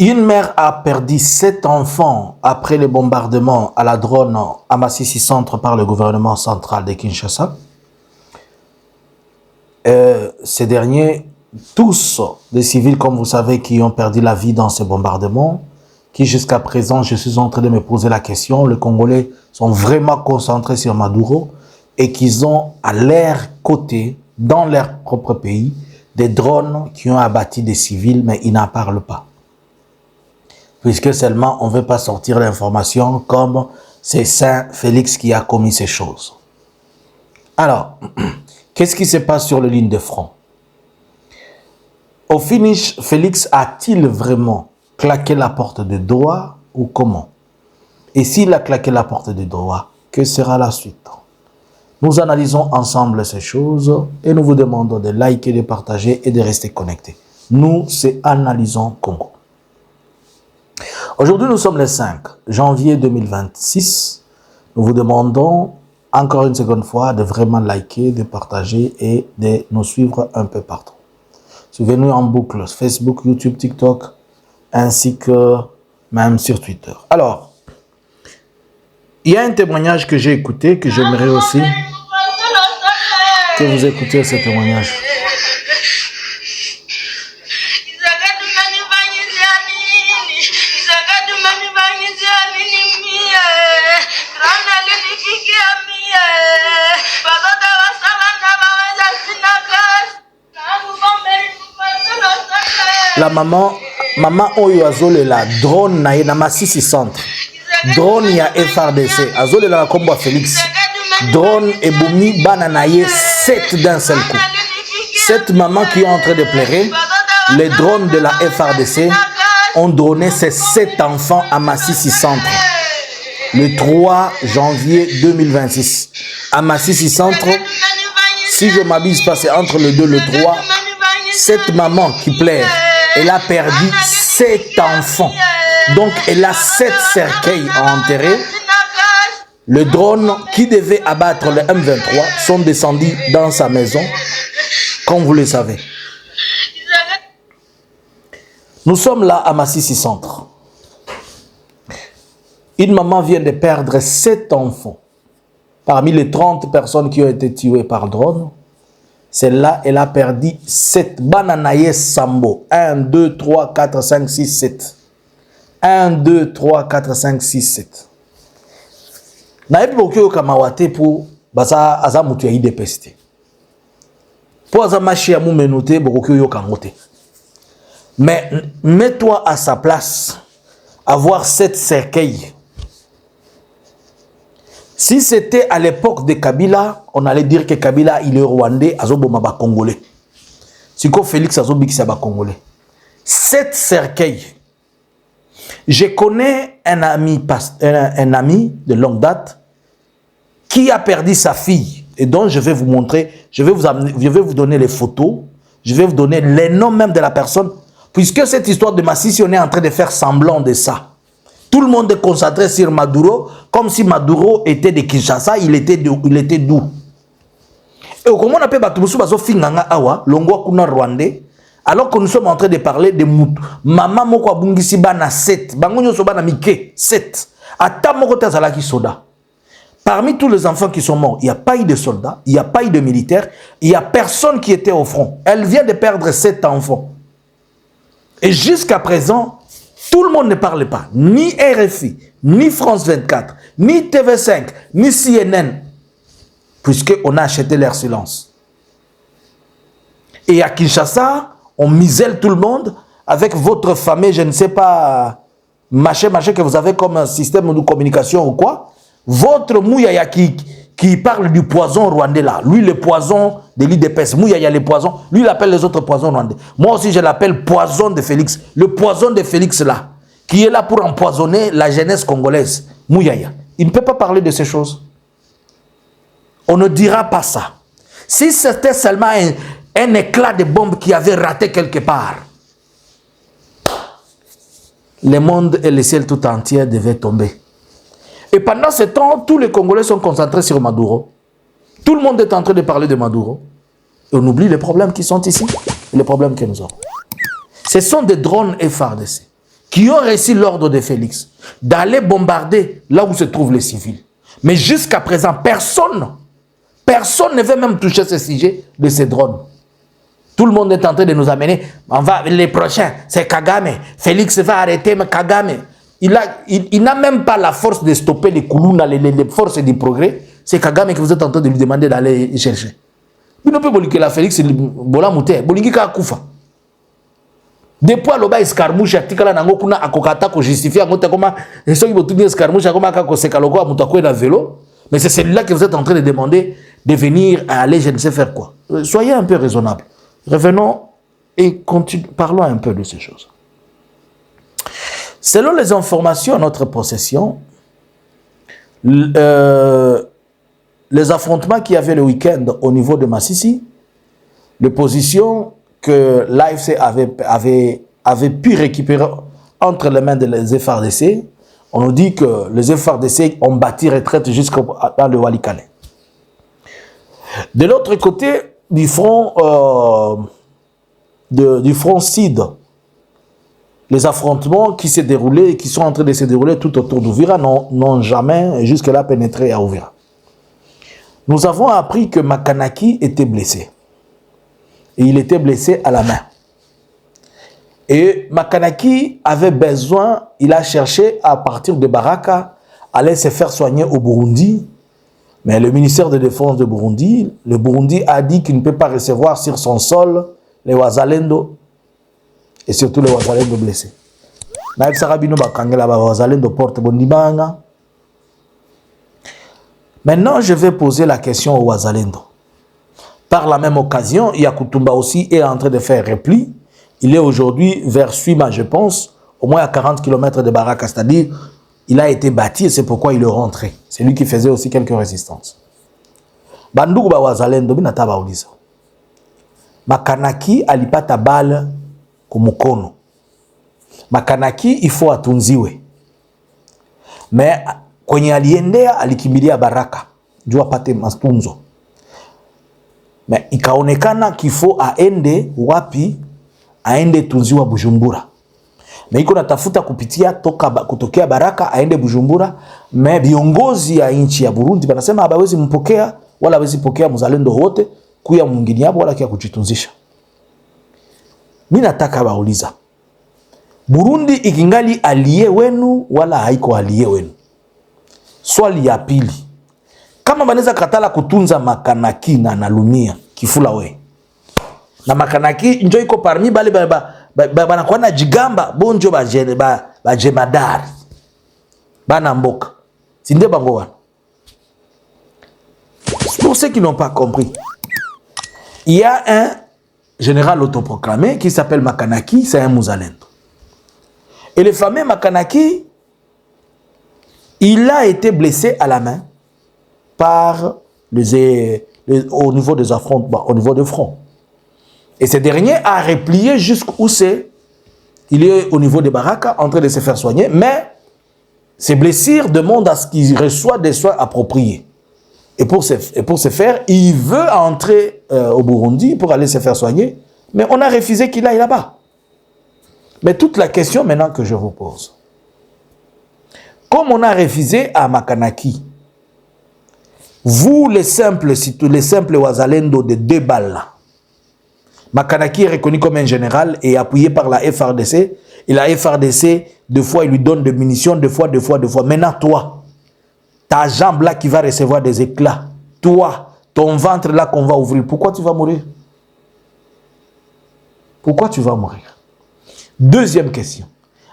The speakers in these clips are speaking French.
Une mère a perdu 7 enfants après les bombardements à la drone à Masisi Centre par le gouvernement central de Kinshasa. Ces derniers, tous des civils, comme vous savez, qui ont perdu la vie dans ces bombardements, qui jusqu'à présent, je suis en train de me poser la question, les Congolais sont vraiment concentrés sur Maduro et qu'ils ont à leur côté, dans leur propre pays, des drones qui ont abattu des civils, mais ils n'en parlent pas. Puisque seulement on ne veut pas sortir l'information comme c'est Saint Félix qui a commis ces choses. Alors, qu'est-ce qui se passe sur les lignes de front? Au finish, Félix a-t-il vraiment claqué la porte de droit ou comment? Et s'il a claqué la porte de droit, que sera la suite? Nous analysons ensemble ces choses et nous vous demandons de liker, de partager et de rester connectés. Nous, c'est Analysons Congo. Aujourd'hui, nous sommes le 5 janvier 2026. Nous vous demandons encore une seconde fois de vraiment liker, de partager et de nous suivre un peu partout. Suivez-nous en boucle, Facebook, YouTube, TikTok, ainsi que même sur Twitter. Alors, il y a un témoignage que j'ai écouté, que j'aimerais aussi que vous écoutiez ce témoignage. La maman oyo azole la drone na Masisi Centre. Drone ya FRDC. Azole la kombo Félix. Drone et boumi bananaye 7 d'un seul coup. 7 mamans qui sont en train de pleurer. Les drones de la FRDC ont donné ces 7 enfants à Masisi Centre. Le 3 janvier 2026. À Masisi Centre, si je m'abuse pas, c'est entre le 2 et le 3, 7 mamans qui pleurent. Elle a perdu 7 enfants. Donc, elle a 7 cercueils à enterrer. Le drone qui devait abattre le M23 sont descendus dans sa maison, comme vous le savez. Nous sommes là à Masisi Centre. Une maman vient de perdre 7 enfants. Parmi les 30 personnes qui ont été tuées par drone, celle-là, elle a perdu 7. Bananaye Sambo. 1, 2, 3, 4, 5, 6, 7. 1, 2, 3, 4, 5, 6, 7. Naebi bokyo kamawate pour basa aza mutu ya IDPST. Pour aza machi ya mumenote bokyo yo kangote. Mais mets-toi à sa place, avoir 7 cercueils. Si c'était à l'époque de Kabila, on allait dire que Kabila, il est rwandais, azoboma ba congolais. Si ko Félix azobikisa ba congolais. 7 cercueils. Je connais un ami de longue date qui a perdu sa fille et dont je vais vous montrer, je vais vous donner les photos, je vais vous donner les noms même de la personne, puisque cette histoire de Masisi, on est en train de faire semblant de ça. Tout le monde est concentré sur Maduro, comme si Maduro était de Kinshasa, il était d'où? Et comment on appelle Batumusu Bazo Finganga Awa, Longwa Kuna Rwandais, alors que nous sommes en train de parler de Moutou. Maman Moko Abungisi Bana 7, Bangonyo Sobana Mike 7, Ata Moko Tazalaki Soda. Parmi tous les enfants qui sont morts, il n'y a pas eu de soldats, il n'y a pas eu de militaires, il n'y a personne qui était au front. Elle vient de perdre 7 enfants. Et jusqu'à présent, tout le monde ne parle pas, ni RFI, ni France 24, ni TV5, ni CNN, puisqu'on a acheté leur silence. Et à Kinshasa, on misèle tout le monde avec votre famille, je ne sais pas, machin que vous avez comme un système de communication ou quoi. Votre Mouyaya qui parle du poison rwandais là, lui le poison de l'IDPS, Mouyaya le poison, lui il appelle les autres poisons rwandais. Moi aussi je l'appelle poison de Félix, le poison de Félix là, qui est là pour empoisonner la jeunesse congolaise, Mouyaya. Il ne peut pas parler de ces choses. On ne dira pas ça. Si c'était seulement un éclat de bombe qui avait raté quelque part, le monde et le ciel tout entier devaient tomber. Et pendant ce temps, tous les Congolais sont concentrés sur Maduro. Tout le monde est en train de parler de Maduro. Et on oublie les problèmes qui sont ici, et les problèmes que nous avons. Ce sont des drones FARDC qui ont reçu l'ordre de Félix d'aller bombarder là où se trouvent les civils. Mais jusqu'à présent, personne ne veut même toucher ce sujet de ces drones. Tout le monde est en train de nous amener. Les prochains, c'est Kagame. Félix va arrêter, mais Kagame. Il n'a même pas la force de stopper les Koulouna, les forces du progrès. C'est Kagame que vous êtes en train de lui demander d'aller chercher. Il ne peut pas que la Félix, Bola Mouté, Bolingika Koufa. Depuis le bas escarmouche, article nango kuna akokata ko justifier ngote comment et ceux qui vont tenir escarmouche comment ka ko sekalogo a mutakwe na vélo, mais c'est celui-là que vous êtes en train de demander de venir à aller je ne sais faire quoi. Soyez un peu raisonnable. Revenons et parlons un peu de ces choses. Selon les informations à notre possession, les affrontements qu'il y avait le week-end au niveau de Massissi, les positions que l'AFC avait pu récupérer entre les mains des FARDC, on nous dit que les FARDC ont bâti retraite jusqu'à dans le Walikale. De l'autre côté, du front Sud, les affrontements qui s'est déroulés et qui sont en train de se dérouler tout autour d'Ouvira n'ont jamais jusque-là pénétré à Ouvira. Nous avons appris que Makanaki était blessé. Et il était blessé à la main. Et Makanaki avait besoin, il a cherché à partir de Baraka, aller se faire soigner au Burundi. Mais le ministère de Défense de Burundi, le Burundi a dit qu'il ne peut pas recevoir sur son sol les Wazalendo et surtout les Wazalendo blessés. Naïf Sarabino Bakangela Wazalendo porte Bondimanga. Maintenant, je vais poser la question aux Wazalendo. Par la même occasion, Yakutumba aussi est en train de faire repli. Il est aujourd'hui vers Suima, je pense, au moins à 40 km de Baraka, c'est-à-dire il a été bâti et c'est pourquoi il est rentré. C'est lui qui faisait aussi quelques résistances. Bandoukou ba Wazalendo binata ba uliza. Makanaki alipata bale kumukono. Makanaki il faut atunziwe. Mais kwenye aliendea alikimbilia Baraka. Jua pate matunzo. Mais ikaonekana qu'il faut aende wapi, aende tunziwa Bujumbura. Mais iko natafuta kupitia kutokea Baraka aende Bujumbura, mais viongozi ya nchi ya Burundi wanasema hawezi mpokea wala hawezi pokea mzalendo wote kuya mwingine hapo wala kia kujitunzisha. Mimi nataka bauliza. Burundi ikingali alie wenu wala haiko alie wenu? Swali ya pili. Kama banaweza katala kutunza Makanaki na Nalumia Kifula we. Na Makanaki njo iko parmi bale banakuwa na jigamba bonjo ba jemadari. Bana mboka. Sinde bango wana. Pour ceux qui n'ont pas compris, il y a un général autoproclamé qui s'appelle Makanaki, c'est un Mouzalendo. Et le fameux Makanaki, il a été blessé à la main par au niveau des affrontements, au niveau de front. Et ce dernier a replié jusqu'où c'est. Il est au niveau de Baraka, en train de se faire soigner, mais ses blessures demandent à ce qu'il reçoive des soins appropriés. Et pour ce faire, il veut entrer au Burundi pour aller se faire soigner, mais on a refusé qu'il aille là-bas. Mais toute la question maintenant que je vous pose, comme on a refusé à Makanaki, vous les simples Wazalendo de 2 balles là, Makanaki est reconnu comme un général et appuyé par la FARDC, et la FARDC, 2 fois il lui donne des munitions, 2 fois. Maintenant toi, ta jambe là qui va recevoir des éclats, toi, ton ventre là qu'on va ouvrir, pourquoi tu vas mourir? Pourquoi tu vas mourir? Deuxième question.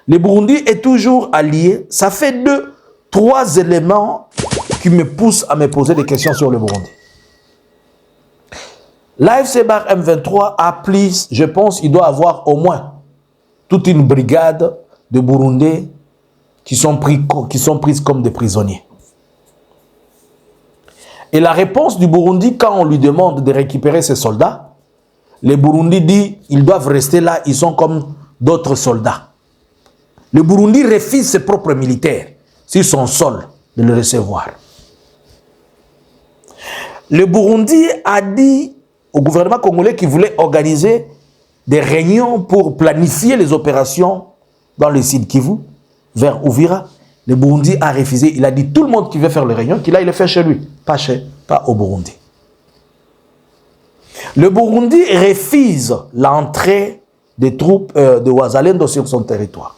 Le Burundi est toujours allié. Ça fait 3 éléments qui me poussent à me poser des questions sur le Burundi. L'AFC Bar M23 a pris, je pense, il doit avoir au moins toute une brigade de Burundais qui sont prises comme des prisonniers. Et la réponse du Burundi, quand on lui demande de récupérer ses soldats, le Burundi dit ils doivent rester là, ils sont comme d'autres soldats. Le Burundi refuse ses propres militaires sur son sol de le recevoir. Le Burundi a dit au gouvernement congolais qu'il voulait organiser des réunions pour planifier les opérations dans le Sud Kivu, vers Uvira. Le Burundi a refusé. Il a dit tout le monde qui veut faire les réunions, qu'il aille le faire chez lui, pas au Burundi. Le Burundi refuse l'entrée des troupes de Wazalendo sur son territoire.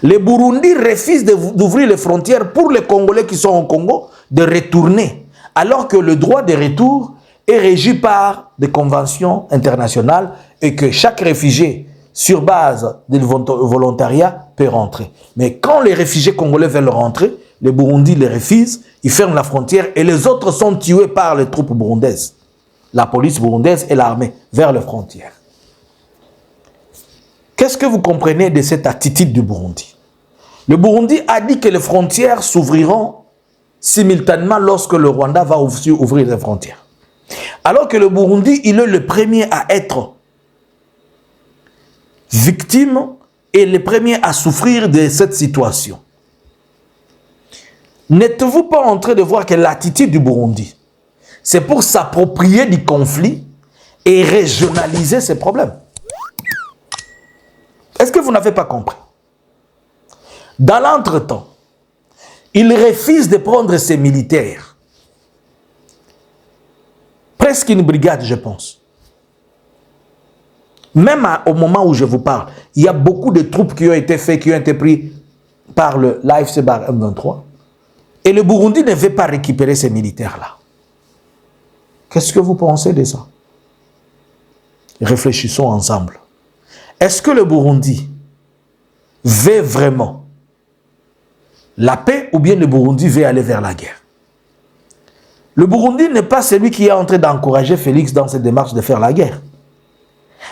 Le Burundi refuse d'ouvrir les frontières pour les Congolais qui sont au Congo de retourner, alors que le droit de retour est régi par des conventions internationales et que chaque réfugié, sur base de volontariat, peut rentrer. Mais quand les réfugiés congolais veulent rentrer, le Burundi les refuse, ils ferment la frontière et les autres sont tués par les troupes burundaises, la police burundaise et l'armée, vers les frontières. Qu'est-ce que vous comprenez de cette attitude du Burundi? Le Burundi a dit que les frontières s'ouvriront simultanément lorsque le Rwanda va aussi ouvrir les frontières. Alors que le Burundi, il est le premier à être victime et le premier à souffrir de cette situation. N'êtes-vous pas en train de voir que l'attitude du Burundi, c'est pour s'approprier du conflit et régionaliser ses problèmes? Est-ce que vous n'avez pas compris? Dans l'entretemps, il refuse de prendre ses militaires. Presque une brigade, je pense. Même au moment où je vous parle, il y a beaucoup de troupes qui ont été faites, qui ont été prises par l'AFC M23. Et le Burundi ne veut pas récupérer ces militaires-là. Qu'est-ce que vous pensez de ça? Réfléchissons ensemble. Est-ce que le Burundi veut vraiment la paix ou bien le Burundi veut aller vers la guerre? Le Burundi n'est pas celui qui est en train d'encourager Félix dans cette démarche de faire la guerre.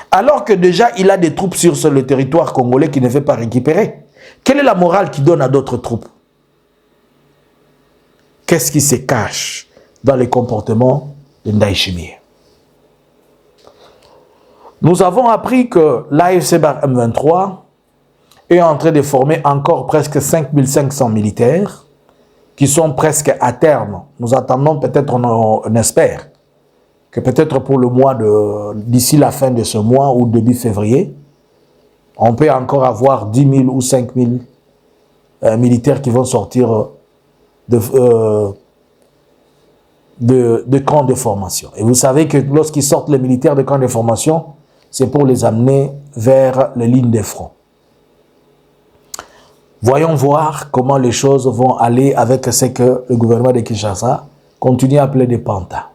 Alors que déjà, il a des troupes sur le territoire congolais qu'il ne veut pas récupérer. Quelle est la morale qu'il donne à d'autres troupes? Qu'est-ce qui se cache dans les comportements de Ndayishimiye? Nous avons appris que l'AFC M23 est en train de former encore presque 5500 militaires qui sont presque à terme. Nous attendons peut-être, on espère, que peut-être pour le mois d'ici la fin de ce mois ou début février, on peut encore avoir 10 000 ou 5 000 militaires qui vont sortir de camps de formation. Et vous savez que lorsqu'ils sortent les militaires de camps de formation, c'est pour les amener vers les lignes de front. Voyons voir comment les choses vont aller avec ce que le gouvernement de Kinshasa continue à appeler des pantas.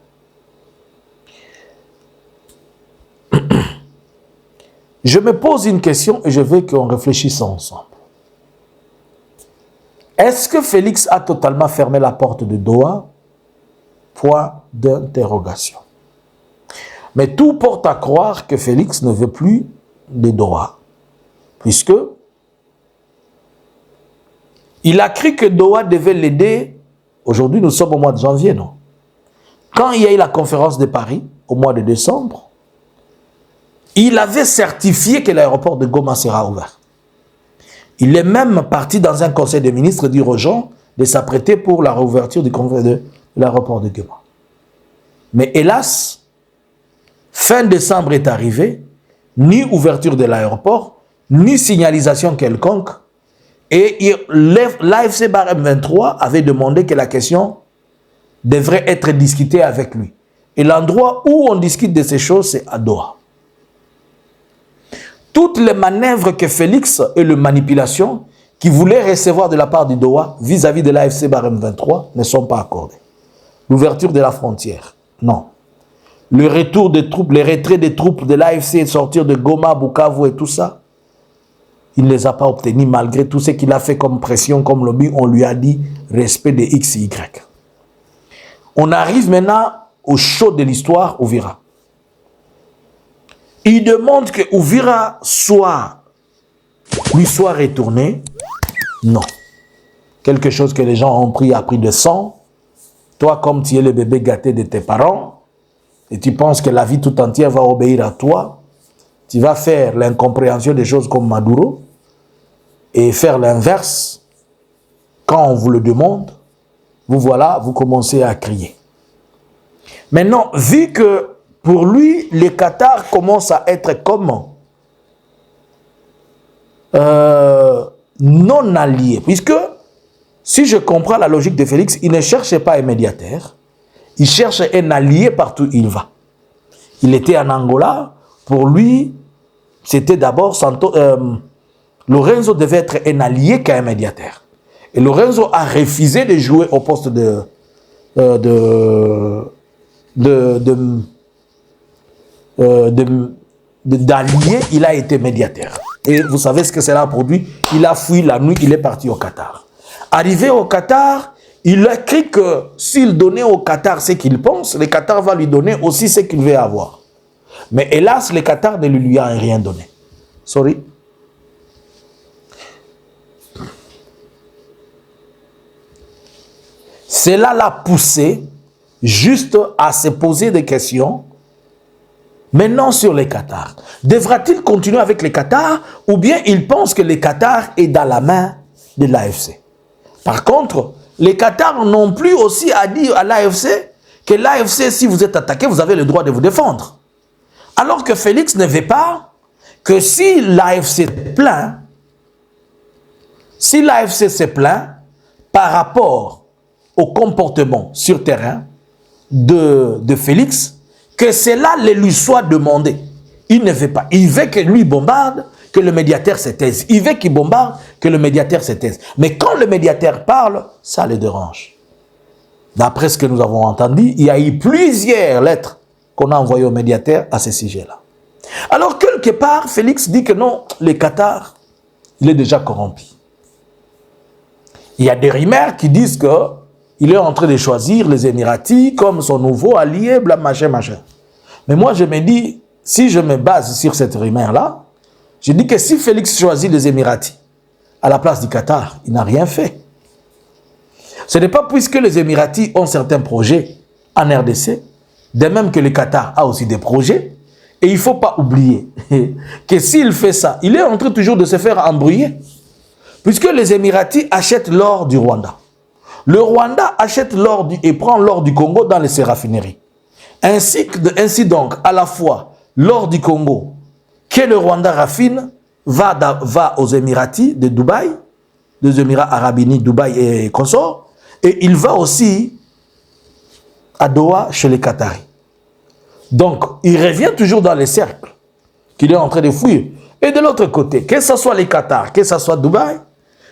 Je me pose une question et je veux qu'on réfléchisse ensemble. Est-ce que Félix a totalement fermé la porte de Doha? Point d'interrogation. Mais tout porte à croire que Félix ne veut plus de Doha, puisque il a cru que Doha devait l'aider. Aujourd'hui, nous sommes au mois de janvier, non? Quand il y a eu la conférence de Paris, au mois de décembre, il avait certifié que l'aéroport de Goma sera ouvert. Il est même parti dans un conseil des ministres dire aux gens de s'apprêter pour la réouverture de l'aéroport de Goma. Mais hélas, fin décembre est arrivé, ni ouverture de l'aéroport, ni signalisation quelconque, et l'AFC M23 avait demandé que la question devrait être discutée avec lui. Et l'endroit où on discute de ces choses, c'est à Doha. Toutes les manœuvres que Félix et les manipulations qui voulaient recevoir de la part du Doha vis-à-vis de l'AFC M23 ne sont pas accordées. L'ouverture de la frontière, non. Le retour des troupes, les retraits des troupes de l'AFC et sortir de Goma, Bukavu et tout ça, il ne les a pas obtenus malgré tout ce qu'il a fait comme pression, comme lobby. On lui a dit respect de X et Y. On arrive maintenant au chaud de l'histoire, Uvira. Il demande que Uvira lui soit retourné. Non. Quelque chose que les gens ont pris à prix de sang. Toi, comme tu es le bébé gâté de tes parents, et tu penses que la vie tout entière va obéir à toi, tu vas faire l'incompréhension des choses comme Maduro et faire l'inverse. Quand on vous le demande, vous voilà, vous commencez à crier. Maintenant, vu que pour lui, les Qatar commencent à être comme non allié. Puisque, si je comprends la logique de Félix, il ne cherchait pas un médiateur, il cherche un allié partout où il va. Il était en Angola, pour lui, c'était d'abord Lorenzo devait être un allié qu'un médiateur. Et Lorenzo a refusé de jouer au poste d'allié, il a été médiateur. Et vous savez ce que cela a produit? Il a fui la nuit, il est parti au Qatar. Arrivé au Qatar, il a cru que s'il donnait au Qatar ce qu'il pense, le Qatar va lui donner aussi ce qu'il veut avoir. Mais hélas, le Qatar ne lui a rien donné. Sorry. Cela l'a poussé juste à se poser des questions. Maintenant sur le Qatar. Devra-t-il continuer avec le Qatar ou bien il pense que le Qatar est dans la main de l'AFC? Par contre, les Qatar n'ont plus aussi à dire à l'AFC que l'AFC, si vous êtes attaqué, vous avez le droit de vous défendre. Alors que Félix ne veut pas que si l'AFC se plaint par rapport au comportement sur terrain de Félix, que cela lui soit demandé. Il ne veut pas. Il veut que lui bombarde, que le médiateur se taise. Il veut qu'il bombarde, que le médiateur se taise. Mais quand le médiateur parle, ça le dérange. D'après ce que nous avons entendu, il y a eu plusieurs lettres qu'on a envoyées au médiateur à ce sujet-là. Alors, quelque part, Félix dit que non, le Qatar, il est déjà corrompu. Il y a des rumeurs qui disent qu'il est en train de choisir les Émiratis comme son nouveau allié, bla, machin, machin. Mais moi, je me dis, si je me base sur cette rumeur-là, je dis que si Félix choisit les Émiratis à la place du Qatar, il n'a rien fait. Ce n'est pas puisque les Émiratis ont certains projets en RDC, de même que le Qatar a aussi des projets, et il ne faut pas oublier que s'il fait ça, il est en train toujours de se faire embrouiller, puisque les Émiratis achètent l'or du Rwanda. Le Rwanda achète l'or et prend l'or du Congo dans les raffineries. Ainsi donc, à la fois, l'or du Congo que le Rwanda raffine va aux Émiratis de Dubaï, les Émirats Arabes Unis, Dubaï et consorts, et il va aussi à Doha chez les Qataris. Donc, il revient toujours dans les cercles qu'il est en train de fuir. Et de l'autre côté, que ce soit les Qatars, que ce soit Dubaï,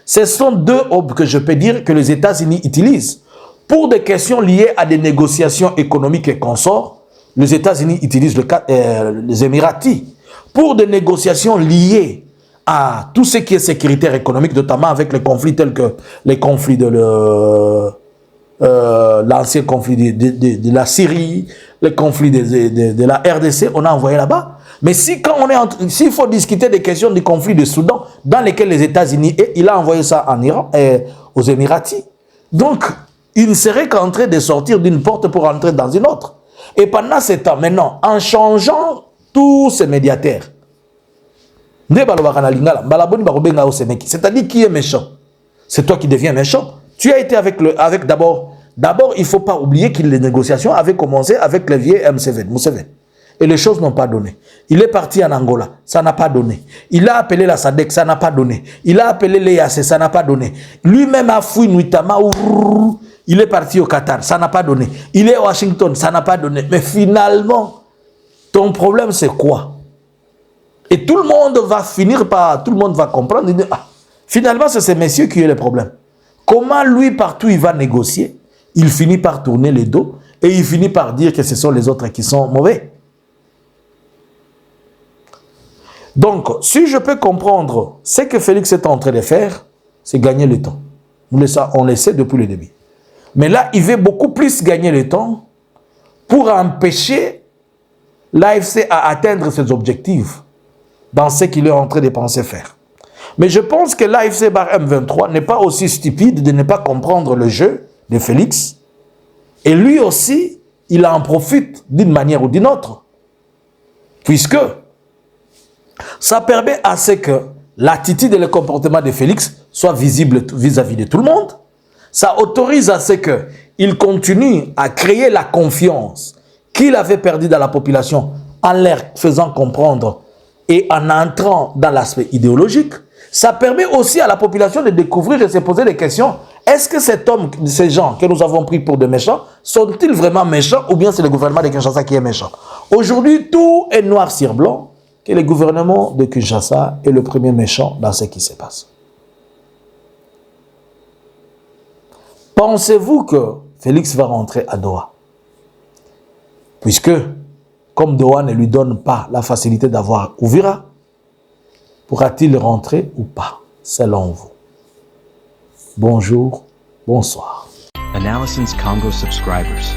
ce sont deux hubs que je peux dire que les États-Unis utilisent. Pour des questions liées à des négociations économiques et consorts, les États-Unis utilisent les Émiratis. Pour des négociations liées à tout ce qui est sécuritaire économique, notamment avec les conflits tels que les conflits de l'ancien conflit de la Syrie, les conflits de la RDC, on a envoyé là-bas. Mais s'il faut discuter des questions du conflit du Soudan, dans lesquels les États-Unis, il a envoyé ça en Iran, aux Émiratis. Donc, il ne serait qu'en train de sortir d'une porte pour entrer dans une autre. Et pendant ce temps, maintenant, en changeant tous ces médiateurs, c'est-à-dire qui est méchant? C'est toi qui deviens méchant. Tu as été avec d'abord, il ne faut pas oublier que les négociations avaient commencé avec le vieux Museveni. Et les choses n'ont pas donné. Il est parti en Angola, ça n'a pas donné. Il a appelé la SADC, ça n'a pas donné. Il a appelé l'EAC, ça n'a pas donné. Lui-même a fui Nuitama, il est parti au Qatar, ça n'a pas donné. Il est à Washington, ça n'a pas donné. Mais finalement, ton problème c'est quoi? Et tout le monde va finir par, tout le monde va comprendre. Il dit, finalement, c'est ce monsieur qui est le problème. Comment lui, partout, il va négocier? Il finit par tourner le dos et il finit par dire que ce sont les autres qui sont mauvais. Donc, si je peux comprendre ce que Félix est en train de faire, c'est gagner le temps. On le sait depuis le début. Mais là, il veut beaucoup plus gagner le temps pour empêcher l'AFC à atteindre ses objectifs dans ce qu'il est en train de penser faire. Mais je pense que l'AFC bar M23 n'est pas aussi stupide de ne pas comprendre le jeu de Félix. Et lui aussi, il en profite d'une manière ou d'une autre. Puisque ça permet à ce que l'attitude et le comportement de Félix soient visibles vis-à-vis de tout le monde. Ça autorise à ce qu'il continue à créer la confiance qu'il avait perdue dans la population en leur faisant comprendre et en entrant dans l'aspect idéologique Ça permet aussi à la population de découvrir et de se poser des questions. Est-ce que cet homme, ces gens que nous avons pris pour des méchants, sont-ils vraiment méchants ou bien c'est le gouvernement de Kinshasa qui est méchant? Aujourd'hui, tout est noir sur blanc que le gouvernement de Kinshasa est le premier méchant dans ce qui se passe. Pensez-vous que Félix va rentrer à Doha? Puisque, comme Doha ne lui donne pas la facilité d'avoir Uvira, pourra-t-il rentrer ou pas, selon vous? Bonjour, bonsoir. Analysins Congo subscribers.